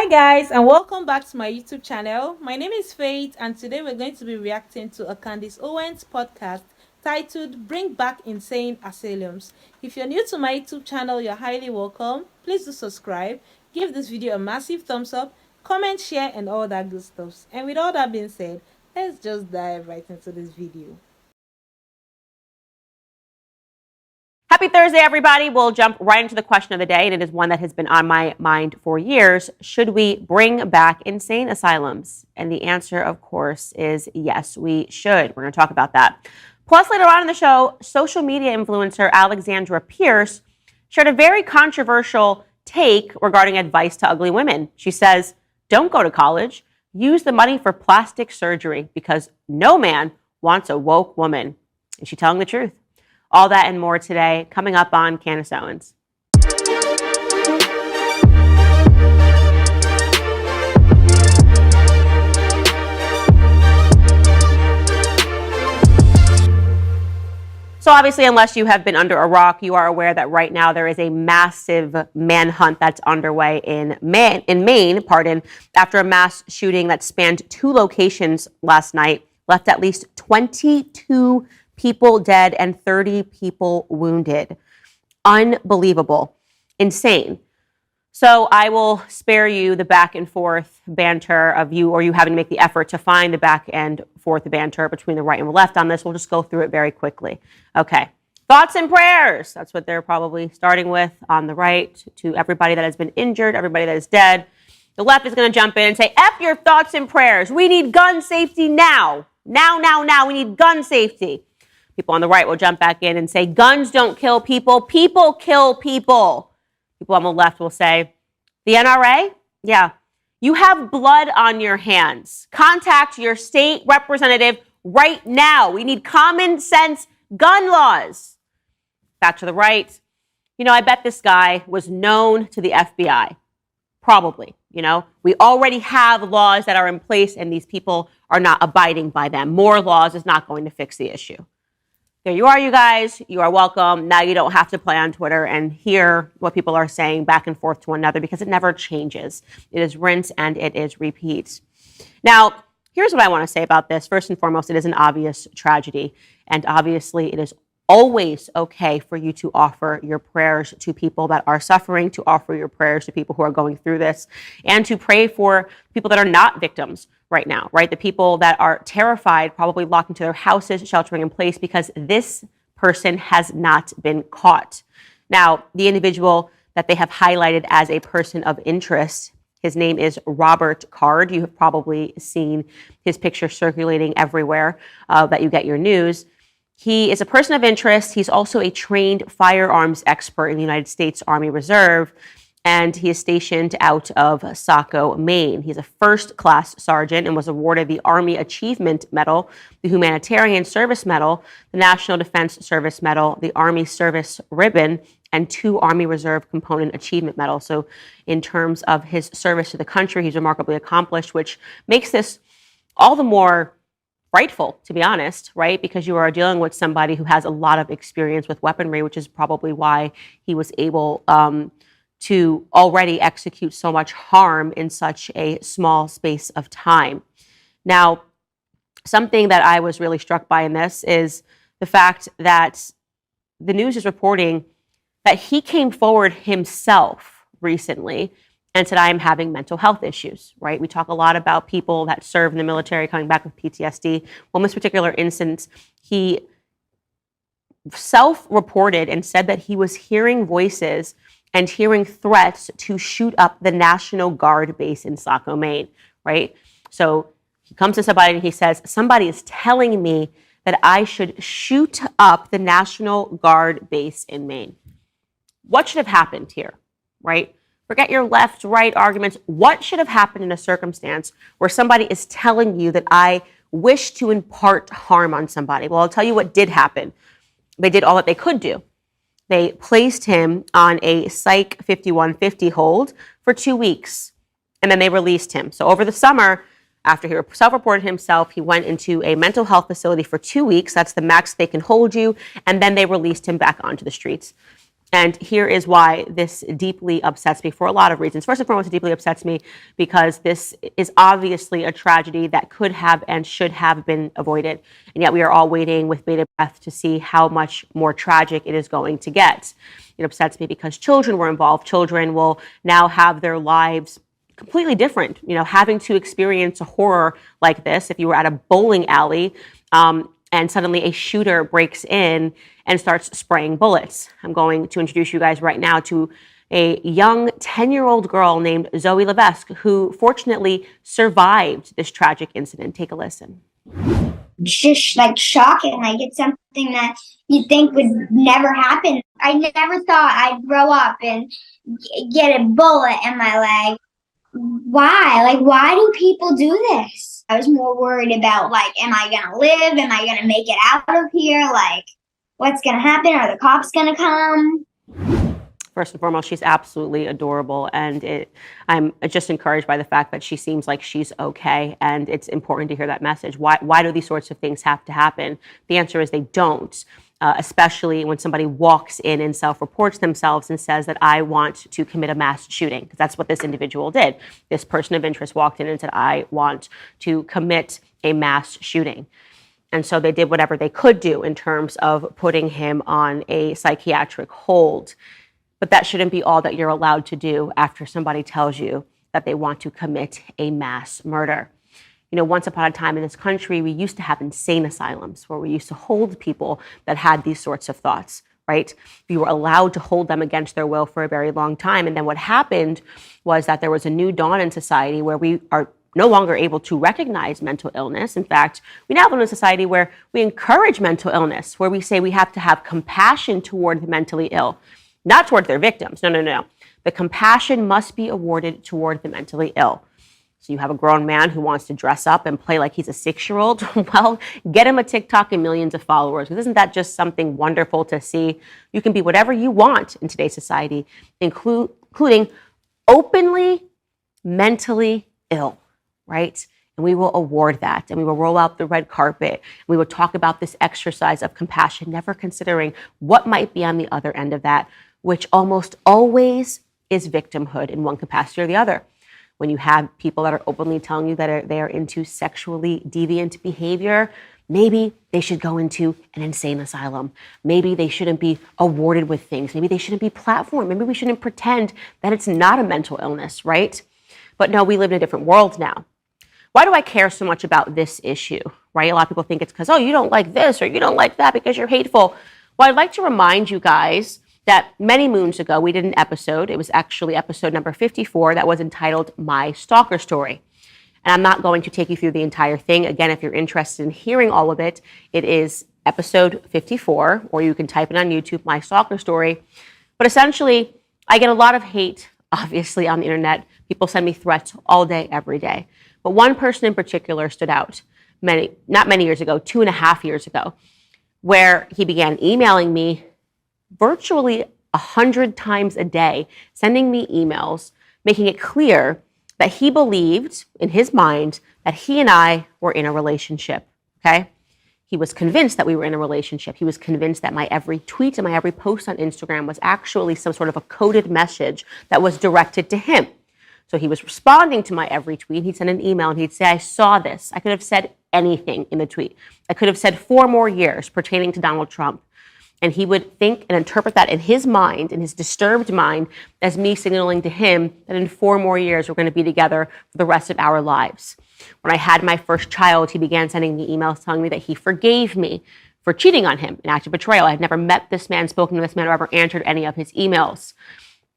Hi guys, and welcome back to my YouTube channel. My name is Faith, and today we're going to be reacting to a Candace Owens podcast titled Bring Back Insane Asylums. If you're new to my YouTube channel, you're highly welcome. Please do subscribe, give this video a massive thumbs up, comment, share, and all that good stuff. And with all that being said, let's just dive right into this video. Happy Thursday, everybody. We'll jump right into the question of the day, and it is one that has been on my mind for years. Should we bring back insane asylums? And the answer, of course, is yes, we should. We're going to talk about that. Plus, later on in the show, social media influencer Alexandra Pierce shared a very controversial take regarding advice to ugly women. She says, don't go to college. Use the money for plastic surgery because no man wants a woke woman. Is she telling the truth? All that and more today, coming up on Candace Owens. So obviously, unless you have been under a rock, you are aware that right now there is a massive manhunt that's underway in Maine, after a mass shooting that spanned 2 locations last night, left at least 22 people dead and 30 people wounded. Unbelievable. Insane. So I will spare you the back and forth banter of you having to make the effort to find the back and forth banter between the right and the left on this. We'll just go through it very quickly. Okay. Thoughts and prayers. That's what they're probably starting with on the right, to everybody that has been injured, everybody that is dead. The left is going to jump in and say, F your thoughts and prayers. We need gun safety now. Now. We need gun safety. People on the right will jump back in and say, guns don't kill people. People kill people. People on the left will say, the NRA? Yeah. You have blood on your hands. Contact your state representative right now. We need common sense gun laws. Back to the right. I bet this guy was known to the FBI. Probably. We already have laws that are in place and these people are not abiding by them. More laws is not going to fix the issue. There you are, you guys. You are welcome. Now you don't have to play on Twitter and hear what people are saying back and forth to one another because it never changes. It is rinse and it is repeat. Now, here's what I want to say about this. First and foremost, it is an obvious tragedy. And obviously, it is always okay for you to offer your prayers to people that are suffering, to offer your prayers to people who are going through this, and to pray for people that are not victims right now, right? The people that are terrified, probably locked into their houses, sheltering in place because this person has not been caught. Now, the individual that they have highlighted as a person of interest, his name is Robert Card. You have probably seen his picture circulating everywhere that you get your news. He is a person of interest. He's also a trained firearms expert in the United States Army Reserve, and he is stationed out of Saco, Maine. He's a first-class sergeant and was awarded the Army Achievement Medal, the Humanitarian Service Medal, the National Defense Service Medal, the Army Service Ribbon, and 2 Army Reserve Component Achievement Medals. So in terms of his service to the country, he's remarkably accomplished, which makes this all the more frightful, to be honest, right? Because you are dealing with somebody who has a lot of experience with weaponry, which is probably why he was able to already execute so much harm in such a small space of time. Now, something that I was really struck by in this is the fact that the news is reporting that he came forward himself recently and said, I am having mental health issues, right? We talk a lot about people that serve in the military coming back with PTSD. Well, in this particular instance, he self-reported and said that he was hearing voices and hearing threats to shoot up the National Guard base in Saco, Maine, right? So he comes to somebody and he says, somebody is telling me that I should shoot up the National Guard base in Maine. What should have happened here, right? Forget your left, right arguments. What should have happened in a circumstance where somebody is telling you that I wish to impart harm on somebody? Well, I'll tell you what did happen. They did all that they could do. They placed him on a Psych 5150 hold for 2 weeks, and then they released him. So over the summer, after he self-reported himself, he went into a mental health facility for 2 weeks. That's the max they can hold you. And then they released him back onto the streets. And here is why this deeply upsets me for a lot of reasons. First and foremost, it deeply upsets me because this is obviously a tragedy that could have and should have been avoided. And yet we are all waiting with bated breath to see how much more tragic it is going to get. It upsets me because children were involved. Children will now have their lives completely different. Having to experience a horror like this, if you were at a bowling alley, and suddenly a shooter breaks in and starts spraying bullets. I'm going to introduce you guys right now to a young 10-year-old girl named Zoe Levesque, who fortunately survived this tragic incident. Take a listen. Just like shocking. Like it's something that you think would never happen. I never thought I'd grow up and get a bullet in my leg. Why? Like, why do people do this? I was more worried about, like, am I going to live? Am I going to make it out of here? Like, what's going to happen? Are the cops going to come? First and foremost, she's absolutely adorable, and I'm just encouraged by the fact that she seems like she's okay, and it's important to hear that message. Why do these sorts of things have to happen? The answer is they don't. Especially when somebody walks in and self-reports themselves and says that I want to commit a mass shooting, because that's what this individual did. This person of interest walked in and said, I want to commit a mass shooting. And so they did whatever they could do in terms of putting him on a psychiatric hold. But that shouldn't be all that you're allowed to do after somebody tells you that they want to commit a mass murder. Once upon a time in this country, we used to have insane asylums where we used to hold people that had these sorts of thoughts, right? We were allowed to hold them against their will for a very long time. And then what happened was that there was a new dawn in society where we are no longer able to recognize mental illness. In fact, we now live in a society where we encourage mental illness, where we say we have to have compassion toward the mentally ill, not toward their victims. No. The compassion must be awarded toward the mentally ill. So you have a grown man who wants to dress up and play like he's a 6-year-old. Well, get him a TikTok and millions of followers. Because isn't that just something wonderful to see? You can be whatever you want in today's society, including openly mentally ill, right? And we will award that, and we will roll out the red carpet. And we will talk about this exercise of compassion, never considering what might be on the other end of that, which almost always is victimhood in one capacity or the other. When you have people that are openly telling you that they are into sexually deviant behavior, maybe they should go into an insane asylum. Maybe they shouldn't be awarded with things. Maybe they shouldn't be platformed. Maybe we shouldn't pretend that it's not a mental illness, right? But no, we live in a different world now. Why do I care so much about this issue, right? A lot of people think it's because, you don't like this or you don't like that because you're hateful. Well, I'd like to remind you guys that many moons ago, we did an episode. It was actually episode number 54 that was entitled My Stalker Story. And I'm not going to take you through the entire thing. Again, if you're interested in hearing all of it, it is episode 54, or you can type it on YouTube, My Stalker Story. But essentially, I get a lot of hate, obviously, on the internet. People send me threats all day, every day. But one person in particular stood out not many years ago, 2.5 years ago, where he began emailing me virtually 100 times a day, sending me emails, making it clear that he believed in his mind that he and I were in a relationship, okay? He was convinced that we were in a relationship. He was convinced that my every tweet and my every post on Instagram was actually some sort of a coded message that was directed to him. So he was responding to my every tweet. He'd send an email and he'd say, I saw this. I could have said anything in the tweet. I could have said 4 more years pertaining to Donald Trump. And he would think and interpret that in his mind, in his disturbed mind, as me signaling to him that in 4 more years we're going to be together for the rest of our lives. When I had my first child, he began sending me emails telling me that he forgave me for cheating on him, an act of betrayal. I had never met this man, spoken to this man, or ever answered any of his emails.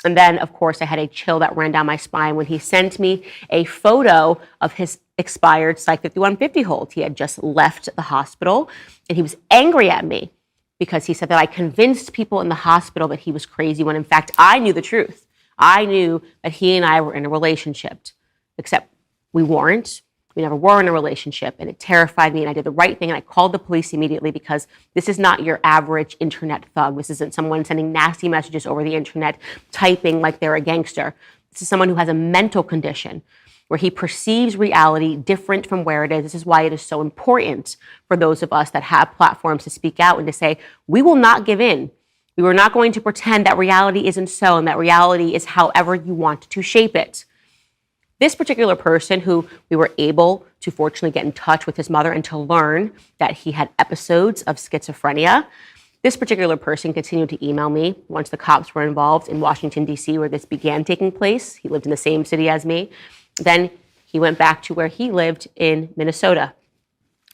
And then, of course, I had a chill that ran down my spine when he sent me a photo of his expired Psych 5150 hold. He had just left the hospital, and he was angry at me because he said that I convinced people in the hospital that he was crazy when, in fact, I knew the truth. I knew that he and I were in a relationship, except we weren't. We never were in a relationship, and it terrified me, and I did the right thing, and I called the police immediately because this is not your average internet thug. This isn't someone sending nasty messages over the internet, typing like they're a gangster. This is someone who has a mental condition where he perceives reality different from where it is. This is why it is so important for those of us that have platforms to speak out and to say, we will not give in We were not going to pretend that reality isn't so and that reality is however you want to shape it. This particular person, who we were able to fortunately get in touch with his mother and to learn that he had episodes of schizophrenia, this particular person continued to email me once the cops were involved in Washington, D.C., where this began taking place. He lived in the same city as me. Then he went back to where he lived in Minnesota.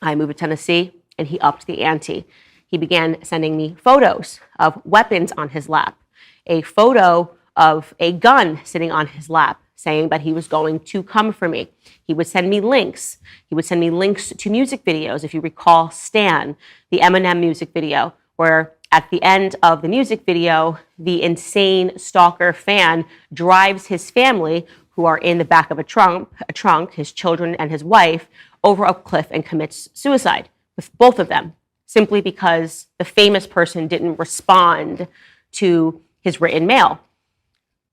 I moved to Tennessee, and he upped the ante. He began sending me photos of weapons on his lap, a photo of a gun sitting on his lap, saying that he was going to come for me. He would send me links. He would send me links to music videos. If you recall Stan, the Eminem music video, where at the end of the music video, the insane stalker fan drives his family, who are in the back of a trunk, his children and his wife, over a cliff and commits suicide with both of them, simply because the famous person didn't respond to his written mail.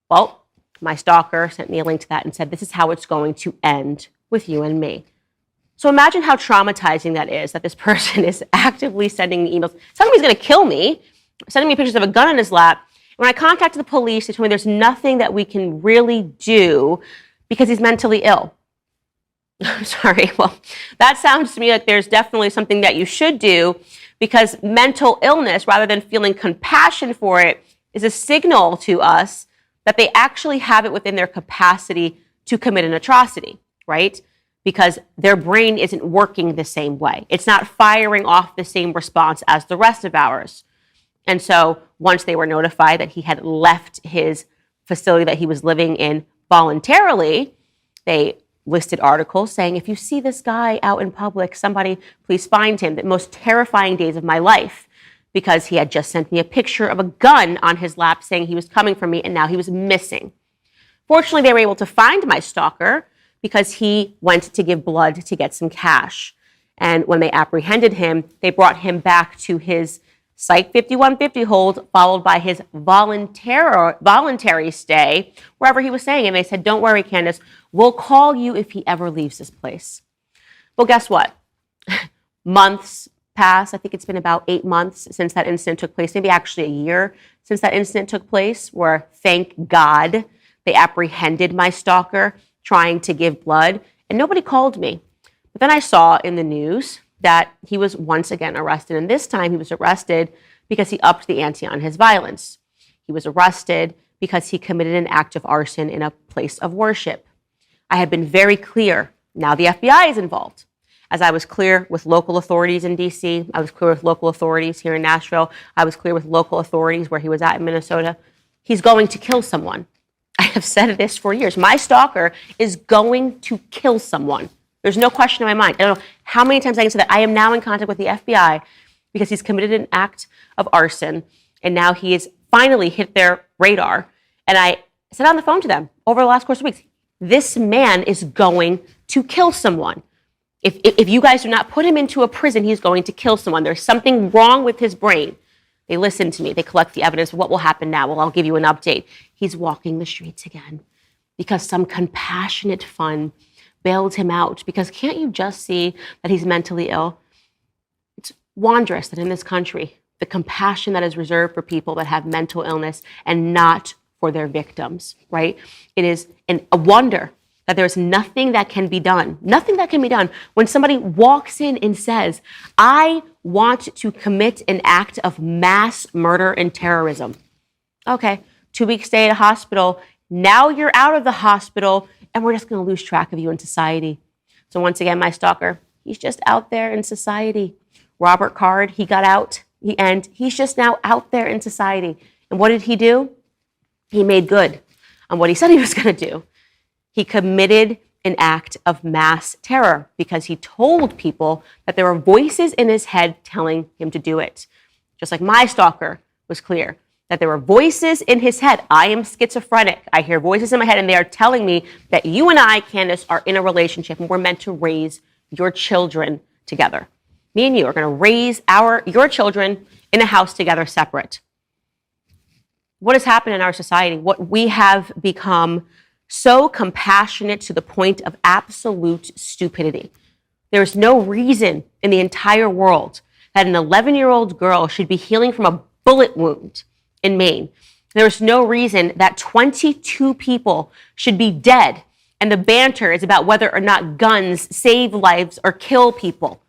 Well, my stalker sent me a link to that and said, this is how it's going to end with you and me. So imagine how traumatizing that is, that this person is actively sending me emails, telling me he's going to kill me, sending me pictures of a gun in his lap. When I contacted the police, they told me there's nothing that we can really do because he's mentally ill. I'm sorry. Well, that sounds to me like there's definitely something that you should do, because mental illness, rather than feeling compassion for it, is a signal to us that they actually have it within their capacity to commit an atrocity, right? Because their brain isn't working the same way. It's not firing off the same response as the rest of ours. And so once they were notified that he had left his facility that he was living in voluntarily, they listed articles saying, if you see this guy out in public, somebody please find him. The most terrifying days of my life, because he had just sent me a picture of a gun on his lap saying he was coming for me, and now he was missing. Fortunately, they were able to find my stalker because he went to give blood to get some cash. And when they apprehended him, they brought him back to his Psych 5150 hold, followed by his voluntary stay, wherever he was staying. And they said, don't worry, Candace, we'll call you if he ever leaves this place. Well, guess what? Months passed. I think it's been about 8 months since that incident took place, maybe actually a year since that incident took place, where, thank God, they apprehended my stalker trying to give blood, and nobody called me. But then I saw in the news that he was once again arrested, and this time he was arrested because he upped the ante on his violence. He was arrested because he committed an act of arson in a place of worship. I had been very clear. Now the FBI is involved. As I was clear with local authorities in D.C., I was clear with local authorities here in Nashville, I was clear with local authorities where he was at in Minnesota. He's going to kill someone. I have said this for years. My stalker is going to kill someone. There's no question in my mind. I don't know how many times I can say that. I am now in contact with the FBI because he's committed an act of arson, and now he has finally hit their radar. And I said on the phone to them over the last course of weeks, this man is going to kill someone. If you guys do not put him into a prison, he's going to kill someone. There's something wrong with his brain. They listen to me. They collect the evidence. What will happen now? Well, I'll give you an update. He's walking the streets again because some compassionate fund bailed him out. Because can't you just see that he's mentally ill? It's wondrous that in this country, the compassion that is reserved for people that have mental illness and not for their victims, right? It is a wonder that there's nothing that can be done. Nothing that can be done when somebody walks in and says, I want to commit an act of mass murder and terrorism. Okay, 2 week stay at a hospital. Now you're out of the hospital and we're just going to lose track of you in society. So once again, my stalker, he's just out there in society. Robert Card, he got out and he's just now out there in society. And what did he do? He made good on what he said he was going to do. He committed an act of mass terror because he told people that there were voices in his head telling him to do it. Just like my stalker was clear that there were voices in his head. I am schizophrenic. I hear voices in my head and they are telling me that you and I, Candace, are in a relationship and we're meant to raise your children together. Me and you are going to raise your children in a house together separate. What has happened in our society? What we have become so compassionate to the point of absolute stupidity. There is no reason in the entire world that an 11-year-old girl should be healing from a bullet wound in Maine. There is no reason that 22 people should be dead, and the banter is about whether or not guns save lives or kill people.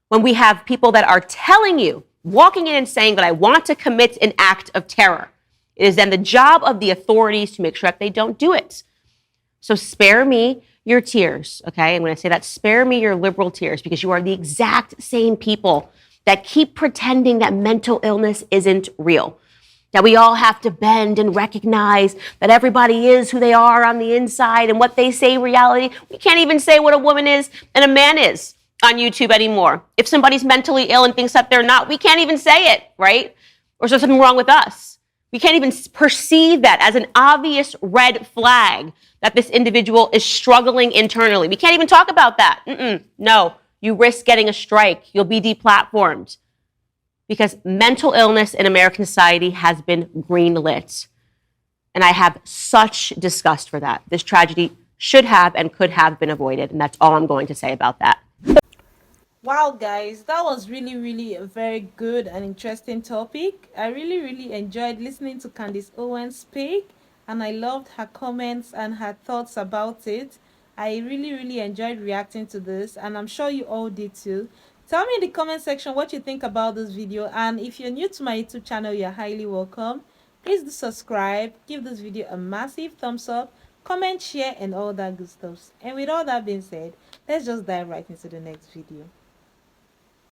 When we have people that are telling you, walking in and saying that I want to commit an act of terror, it is then the job of the authorities to make sure that they don't do it. So spare me your tears, okay? I'm going to say that, spare me your liberal tears, because you are the exact same people that keep pretending that mental illness isn't real, that we all have to bend and recognize that everybody is who they are on the inside and what they say reality. We can't even say what a woman is and a man is on YouTube anymore. If somebody's mentally ill and thinks that they're not, we can't even say it, right? Or is there something wrong with us? We can't even perceive that as an obvious red flag that this individual is struggling internally. We can't even talk about that. No, you risk getting a strike. You'll be deplatformed. Because mental illness in American society has been greenlit. And I have such disgust for that. This tragedy should have and could have been avoided. And that's all I'm going to say about that. Wow, guys, that was really a very good and interesting topic. I really enjoyed listening to Candace Owen speak, and I loved her comments and her thoughts about it. I really enjoyed reacting to this, and I'm sure you all did too. Tell me in the comment section what you think about this video, and if you're new to my YouTube channel, you're highly welcome. Please do subscribe, give this video a massive thumbs up, comment, share, and all that good stuff. And with all that being said, let's just dive right into the next video.